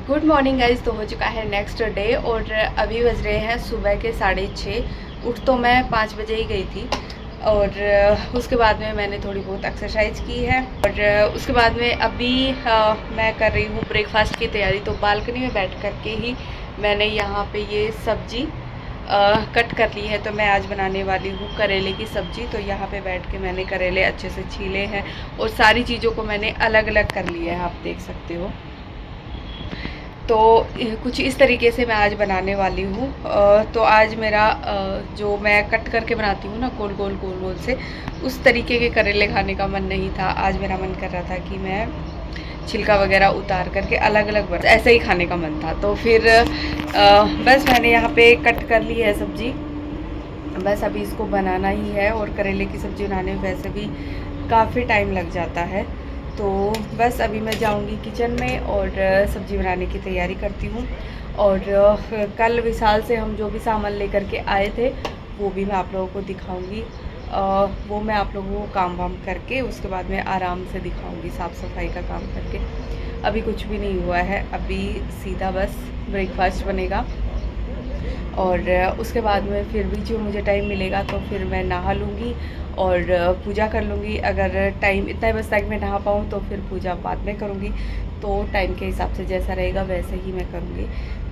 Good morning guys. तो हो चुका है नेक्स्ट डे और अभी बज रहे हैं सुबह के 6:30। उठ तो मैं 5 बजे ही गई थी और उसके बाद में मैंने थोड़ी बहुत एक्सरसाइज की है और उसके बाद में अभी मैं कर रही हूँ ब्रेकफास्ट की तैयारी। तो बालकनी में बैठ कर के ही मैंने यहाँ पे ये सब्जी कट कर ली है। तो मैं आज बनाने वाली हूँ करेले की सब्ज़ी। तो यहाँ पे बैठ के मैंने करेले अच्छे से छीले हैं और सारी चीज़ों को मैंने अलग अलग कर लिया है, आप देख सकते हो। तो कुछ इस तरीके से मैं आज बनाने वाली हूँ। तो आज मेरा जो मैं कट करके बनाती हूँ ना गोल गोल गोल गोल से, उस तरीके के करेले खाने का मन नहीं था। आज मेरा मन कर रहा था कि मैं छिलका वगैरह उतार करके अलग अलग बना, ऐसे ही खाने का मन था। तो फिर बस मैंने यहाँ पे कट कर ली है सब्ज़ी। बस अभी इसको बनाना ही है और करेले की सब्ज़ी बनाने में वैसे भी काफ़ी टाइम लग जाता है। तो बस अभी मैं जाऊंगी किचन में और सब्ज़ी बनाने की तैयारी करती हूँ। और कल विशाल से हम जो भी सामान लेकर के आए थे वो भी मैं आप लोगों को दिखाऊंगी। वो मैं आप लोगों को काम वाम करके उसके बाद में आराम से दिखाऊंगी, साफ़ सफाई का काम करके। अभी कुछ भी नहीं हुआ है, अभी सीधा बस ब्रेकफास्ट बनेगा और उसके बाद में फिर भी जो मुझे टाइम मिलेगा तो फिर मैं नहा लूँगी और पूजा कर लूँगी। अगर टाइम इतना ही बचता है कि मैं नहा पाऊँ तो फिर पूजा बाद में करूँगी। तो टाइम के हिसाब से जैसा रहेगा वैसे ही मैं करूँगी।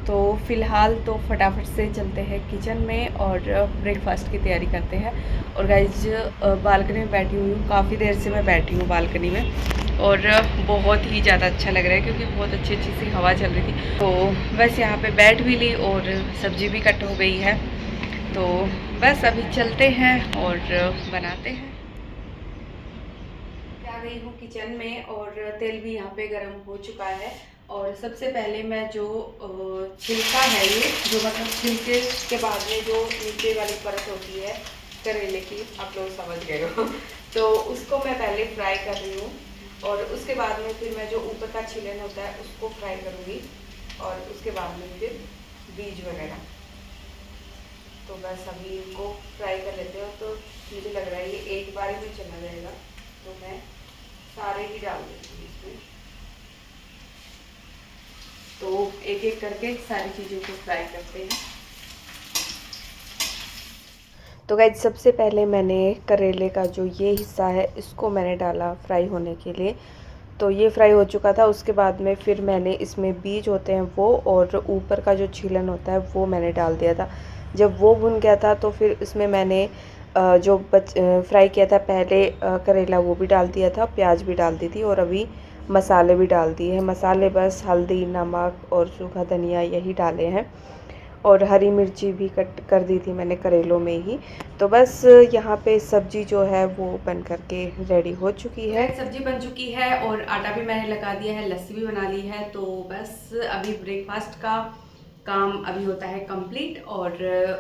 तो फ़िलहाल तो फटाफट से चलते हैं किचन में और ब्रेकफास्ट की तैयारी करते हैं। और गाइज बालकनी में बैठी हुई हूँ, काफ़ी देर से मैं बैठी हूँ बालकनी में और बहुत ही ज़्यादा अच्छा लग रहा है क्योंकि बहुत अच्छी अच्छी सी हवा चल रही थी। तो बस यहाँ पे बैठ भी ली और सब्ज़ी भी कट हो गई है। तो बस अभी चलते हैं और बनाते हैं। आ गई हूँ किचन में और तेल भी यहाँ पे गर्म हो चुका है। और सबसे पहले मैं जो छिलका है, ये जो मतलब छिलके के बाद में जो नीचे वाली परत होती है करेले की, आप लोग समझ गए हो तो उसको मैं पहले फ्राई कर रही हूँ और उसके बाद में फिर मैं जो ऊपर का छिलन होता है उसको फ्राई करूँगी और उसके बाद में फिर बीज वगैरह। तो बस अभी इनको फ्राई कर लेते हो। तो मुझे लग रहा है ये एक बार में चला जाएगा, तो मैं सारे ही डाल देती हूँ इसमें। तो एक एक करके सारी चीज़ों को फ्राई करते हैं। तो गाइस सबसे पहले मैंने करेले का जो ये हिस्सा है इसको मैंने डाला फ्राई होने के लिए। तो ये फ्राई हो चुका था। उसके बाद में फिर मैंने इसमें बीज होते हैं वो और ऊपर का जो छीलन होता है वो मैंने डाल दिया था। जब वो भुन गया था तो फिर इसमें मैंने जो फ्राई किया था पहले करेला वो भी डाल दिया था, प्याज भी डाल दी थी और अभी मसाले भी डाल दिए हैं। मसाले बस हल्दी, नमक और सूखा धनिया यही डाले हैं और हरी मिर्ची भी कट कर दी थी मैंने करेलों में ही। तो बस यहाँ पे सब्जी जो है वो बन करके रेडी हो चुकी है। सब्जी बन चुकी है और आटा भी मैंने लगा दिया है, लस्सी भी बना ली है। तो बस अभी ब्रेकफास्ट का काम अभी होता है कंप्लीट और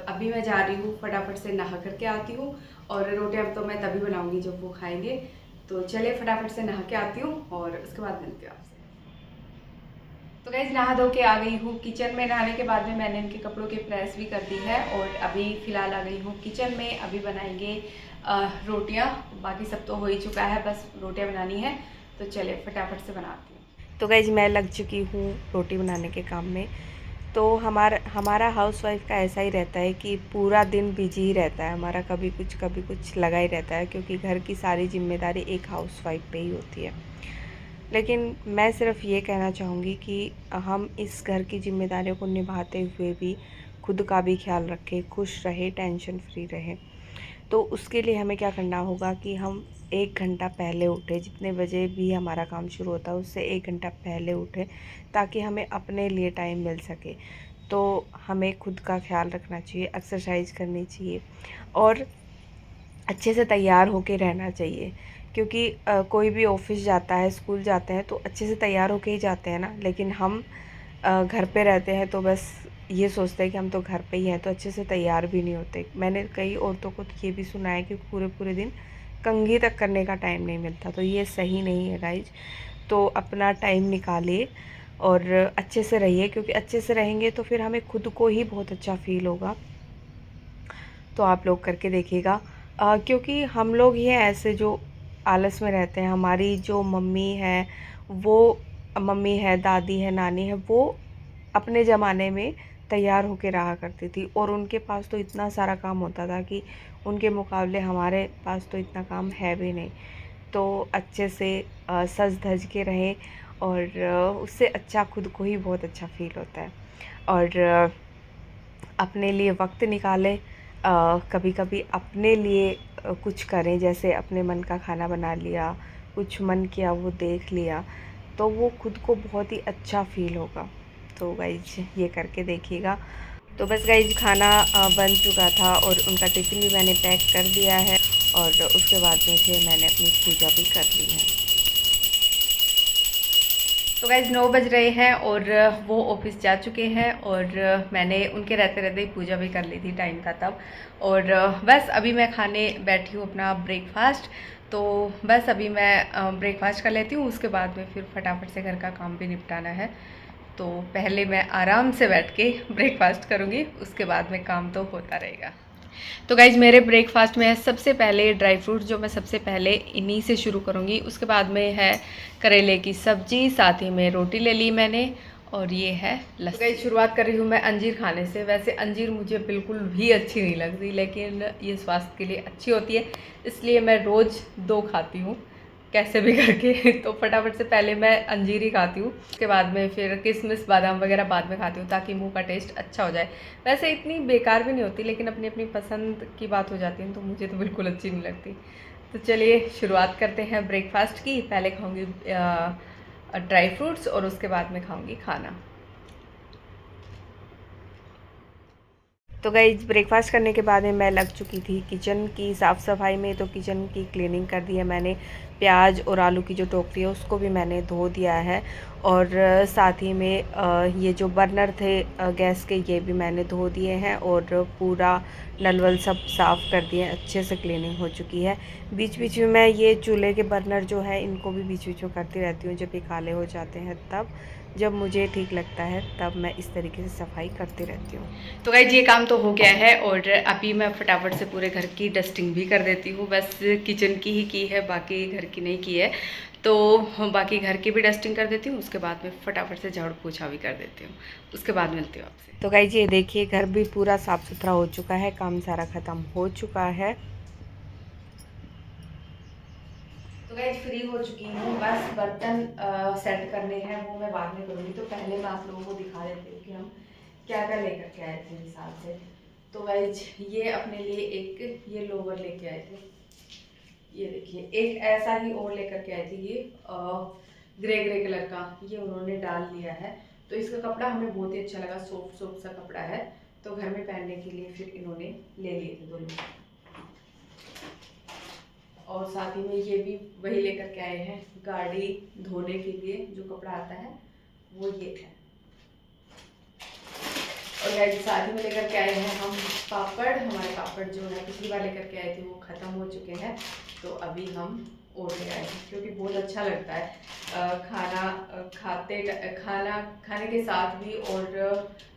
अभी मैं जा रही हूँ, फटाफट से नहा करके आती हूँ और रोटियाँ तो मैं तभी बनाऊँगी जब वो खाएंगे। तो चलिए फटाफट से नहा के आती हूँ और उसके बाद मिलती हूँ आपसे। तो गाइस नहा धो के आ गई हूँ किचन में। नहाने के बाद में मैंने इनके कपड़ों की प्रेस भी कर दी है और अभी फ़िलहाल आ गई हूँ किचन में। अभी बनाएंगे रोटियाँ, बाकी सब तो हो ही चुका है, बस रोटियाँ बनानी है। तो चलिए फटाफट से बनाती हूँ। तो गाइस मैं लग चुकी हूँ रोटी बनाने के काम में। तो हमारा हाउसवाइफ का ऐसा ही रहता है कि पूरा दिन बिजी ही रहता है हमारा, कभी कुछ लगा ही रहता है क्योंकि घर की सारी जिम्मेदारी एक हाउसवाइफ पे ही होती है। लेकिन मैं सिर्फ ये कहना चाहूँगी कि हम इस घर की जिम्मेदारियों को निभाते हुए भी खुद का भी ख्याल रखें, खुश रहे, टेंशन फ्री रहें। तो उसके लिए हमें क्या करना होगा कि हम 1 घंटा पहले उठें, जितने बजे भी हमारा काम शुरू होता है उससे 1 घंटा पहले उठें ताकि हमें अपने लिए टाइम मिल सके। तो हमें खुद का ख्याल रखना चाहिए, एक्सरसाइज करनी चाहिए और अच्छे से तैयार होके रहना चाहिए क्योंकि कोई भी ऑफिस जाता है, स्कूल जाते हैं तो अच्छे से तैयार होके ही जाते हैं ना। लेकिन हम घर पे रहते हैं तो बस ये सोचते हैं कि हम तो घर पे ही हैं, तो अच्छे से तैयार भी नहीं होते। मैंने कई औरतों को ये भी सुना है कि पूरे पूरे दिन कंघी तक करने का टाइम नहीं मिलता, तो ये सही नहीं है गाइज। तो अपना टाइम निकालिए और अच्छे से रहिए क्योंकि अच्छे से रहेंगे तो फिर हमें खुद को ही बहुत अच्छा फील होगा। तो आप लोग करके देखिएगा क्योंकि हम लोग ही हैं ऐसे जो आलस में रहते हैं। हमारी जो मम्मी है, वो मम्मी है, दादी है, नानी है, वो अपने ज़माने में तैयार होके रहा करती थी, और उनके पास तो इतना सारा काम होता था कि उनके मुकाबले हमारे पास तो इतना काम है भी नहीं। तो अच्छे से सज धज के रहें, और उससे अच्छा खुद को ही बहुत अच्छा फील होता है। और अपने लिए वक्त निकालें, कभी कभी अपने लिए कुछ करें, जैसे अपने मन का खाना बना लिया, कुछ मन किया वो देख लिया, तो वो खुद को बहुत ही अच्छा फील होगा। तो गाइज ये करके देखिएगा। तो बस गाइज खाना बन चुका था, और उनका टिफ़िन भी मैंने पैक कर दिया है, और उसके बाद में फिर मैंने अपनी पूजा भी कर ली है। तो गाइज 9 बज रहे हैं, और वो ऑफिस जा चुके हैं, और मैंने उनके रहते रहते ही पूजा भी कर ली थी, टाइम था तब। और बस अभी मैं खाने बैठी हूँ अपना ब्रेकफास्ट। तो बस अभी मैं ब्रेकफास्ट कर लेती हूँ, उसके बाद में फिर फटाफट से घर का काम भी निपटाना है। तो पहले मैं आराम से बैठ के ब्रेकफास्ट करूँगी, उसके बाद में काम तो होता रहेगा। तो गाइज मेरे ब्रेकफास्ट में है सबसे पहले ड्राई फ्रूट, जो मैं सबसे पहले इन्हीं से शुरू करूँगी। उसके बाद में है करेले की सब्जी, साथ ही में रोटी ले ली मैंने, और ये है लस्सी। तो गाइज शुरुआत कर रही हूँ मैं अंजीर खाने से। वैसे अंजीर मुझे बिल्कुल भी अच्छी नहीं लगती, लेकिन ये स्वास्थ्य के लिए अच्छी होती है, इसलिए मैं रोज़ 2 खाती हूँ कैसे भी करके। तो फटाफट से पहले मैं अंजीर ही खाती हूँ, उसके बाद में फिर किशमिश बादाम वगैरह बाद में खाती हूँ, ताकि मुंह का टेस्ट अच्छा हो जाए। वैसे इतनी बेकार भी नहीं होती, लेकिन अपनी अपनी पसंद की बात हो जाती है, तो मुझे तो बिल्कुल अच्छी नहीं लगती। तो चलिए शुरुआत करते हैं ब्रेकफास्ट की। पहले खाऊंगी ड्राई फ्रूट्स, और उसके बाद में खाऊंगी खाना। तो गाइज ब्रेकफास्ट करने के बाद में मैं लग चुकी थी किचन की साफ़ सफाई में। तो किचन की क्लीनिंग कर दी है मैंने। प्याज और आलू की जो टोकरी है उसको भी मैंने धो दिया है, और साथ ही में ये जो बर्नर थे गैस के, ये भी मैंने धो दिए हैं, और पूरा नल वल सब साफ़ कर दिए, अच्छे से क्लीनिंग हो चुकी है। बीच बीच में मैं ये चूल्हे के बर्नर जो है इनको भी बीच बीच में करती रहती हूँ, जब ये काले हो जाते हैं तब, जब मुझे ठीक लगता है तब मैं इस तरीके से सफाई करती रहती हूँ। तो गाइज ये काम तो हो गया है, और अभी मैं फटाफट से पूरे घर की डस्टिंग भी कर देती हूँ। बस किचन की है, बाकी घर की नहीं की है। तो बाकी घर की भी डस्टिंग कर देती हूँ, उसके बाद में फटाफट से झाड़ू पोछा भी कर देती हूँ, उसके बाद मिलती हूँ आपसे। तो गाइज ये देखिए घर भी पूरा साफ़ सुथरा हो चुका है, काम सारा ख़त्म हो चुका है। तो गाइज फ्री हो चुकी हूँ, बस बर्तन सेट करने हैं, वो मैं बाद में करूँगी। तो पहले मैं आप लोगों को दिखा देती हूँ कि हम क्या क्या लेकर के आए थे हिसाब से। तो गाइज ये अपने लिए एक ये लोवर लेके आए थे, ये देखिए। एक ऐसा ही और लेकर के आए थे, ये ग्रे ग्रे कलर का, ये उन्होंने डाल लिया है। तो इसका कपड़ा हमें बहुत ही अच्छा लगा, सॉफ्ट सॉफ्ट सा कपड़ा है, तो घर में पहनने के लिए फिर इन्होंने ले लिए थे दोनों। और साथ ही में ये भी वही लेकर के आए हैं, गाड़ी धोने के लिए जो कपड़ा आता है वो ये है। और गाइस साथ ही में लेकर के आए हैं हम पापड़। हमारे पापड़ जो है पिछली बार लेकर के आए थे वो ख़त्म हो चुके हैं, तो अभी हम और ले आए हैं, क्योंकि बहुत अच्छा लगता है खाना खाने के साथ भी, और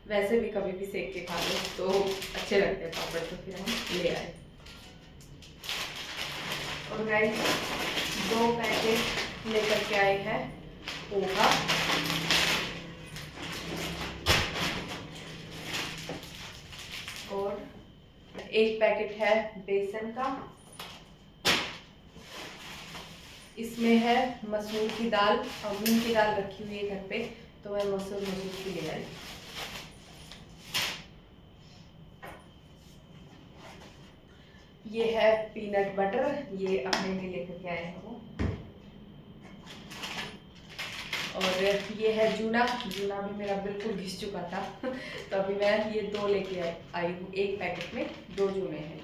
वैसे भी कभी भी सेक के खा लो तो अच्छे लगते हैं पापड़, तो फिर हम ले आए। और गाइस 2 पैकेट लेकर के आए हैं पोहा, और 1 पैकेट है बेसन का। इसमें है मसूर की दाल, और मूंग की दाल रखी हुई है घर पे, तो मैं मसूर की ले आई। ये है पीनट बटर, ये अपने लिए लेकर के आए हैं वो। और ये है जूना भी मेरा बिल्कुल घिस चुका था तो अभी मैं ये 2 लेके आई हूँ, 1 पैकेट में 2 जूने हैं।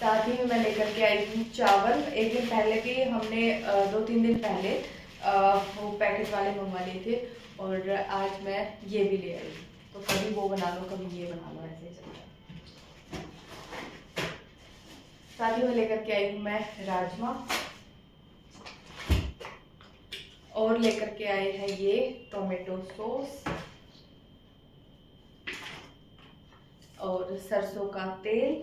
साथ ही में मैं लेकर के आई हूँ चावल। एक दिन पहले भी हमने 2-3 दिन पहले वो पैकेट वाले मंगवा लिए थे, और आज मैं ये भी ले आई। तो कभी वो बना लो, कभी ये बना लो, ऐसे ही चलता है। साथ ही में लेकर के आई हूँ मैं राजमा, और लेकर के आए हैं ये टोमेटो सॉस, और सरसों का तेल,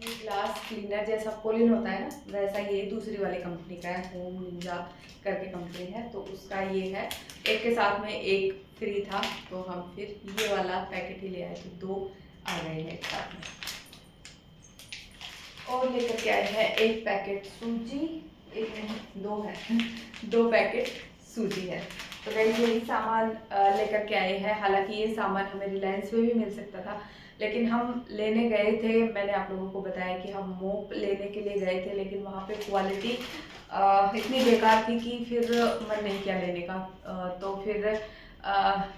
ग्लास क्लीनर जैसा कोलिन होता है ना, वैसा ये दूसरी वाली कंपनी का है, होम निंजा करके कंपनी है, तो उसका ये है। एक के साथ में एक फ्री था, तो हम फिर ये वाला पैकेट ही ले आए, तो 2 आ गए हैं एक साथ में। और लेकर के आए हैं एक पैकेट सूजी, एक नहीं 2 है 2 पैकेट सूजी है। तो गाइस यही सामान लेकर के आए हैं। हालांकि ये सामान हमें रिलायंस में भी मिल सकता था, लेकिन हम लेने गए थे, मैंने आप लोगों को बताया कि हम मोप लेने के लिए गए थे, लेकिन वहाँ पे क्वालिटी इतनी बेकार थी कि फिर मन नहीं किया लेने का। तो फिर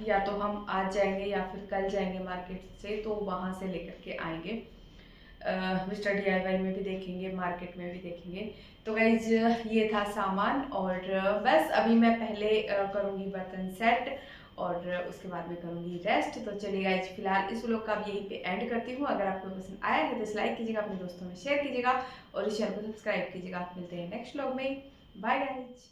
या तो हम आज जाएंगे या फिर कल जाएंगे मार्केट से, तो वहाँ से लेकर के आएंगे। मिस्टर DIY में भी देखेंगे, मार्केट में भी देखेंगे। तो गाइज ये था सामान, और बस अभी मैं पहले करूँगी बर्तन सेट, और उसके बाद में करूँगी रेस्ट। तो चलिए गाइज फिलहाल इस व्लॉग का अब यहीं पे एंड करती हूँ। अगर आपको पसंद आया है तो इस लाइक कीजिएगा, अपने दोस्तों में शेयर कीजिएगा और इस चैनल को सब्सक्राइब कीजिएगा। मिलते हैं नेक्स्ट व्लॉग में। Bye guys.